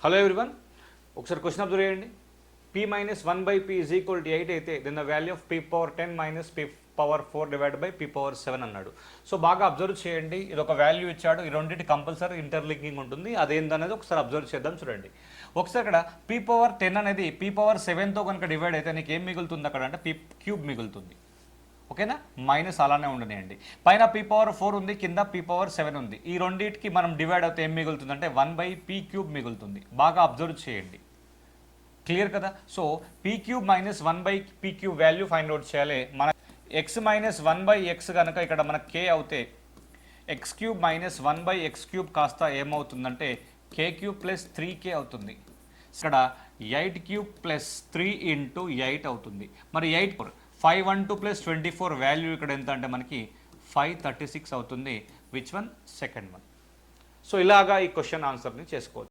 Hello everyone, ఒకసారి question observe చేయండి. p minus 1/p is equal to 8 అయితే then the value of p power 10 minus p power 4 divide by p power 7 అన్నాడు. So బాగా observe చేయండి, ఇది ఒక value ఇచ్చాడు, ఈ రెండింటి కంపల్సరీ ఇంటర్లింకింగ్ ఉంటుంది. అదేందనేది ఒకసారి అబ్జర్వ్ చేద్దాం. చూడండి ఒకసారి ఇక్కడ p పవర్ 10 అనేది p పవర్ 7తో కనుక డివైడ్ అయితే నీకు ఏం మిగులుతుంది అక్కడ అంటే p క్యూబ్ మిగులుతుంది. ఓకేనా, మైనస్ అలానే ఉండనియండి. పైన p పవర్ 4 ఉంది, కింద p పవర్ 7 ఉంది. ఈ రెండింటికి మనం డివైడ్ అయితే ఏం మిగులుతుంది అంటే 1/p క్యూబ్ మిగులుతుంది. బాగా అబ్జర్వ్ చేయండి, క్లియర్ కదా. So p cube minus 1/p cube value find out చేయాలి. మన x మైనస్ 1/x కనుక ఇక్కడ మన k అవుతే x cube minus 1/x cube కాస్త ఏమవుతుందంటే k క్యూబ్ ప్లస్ 3k అవుతుంది. ఇక్కడ 8 క్యూబ్ ప్లస్ 3 ఇంటూ 8 అవుతుంది. మరి 8 512 ప్లస్ 24 వాల్యూ ఇక్కడ ఎంత అంటే మనకి 536 అవుతుంది. Which one? Second one. So ఇలాగా ఈ క్వశ్చన్ ఆన్సర్ని చేసుకోవచ్చు.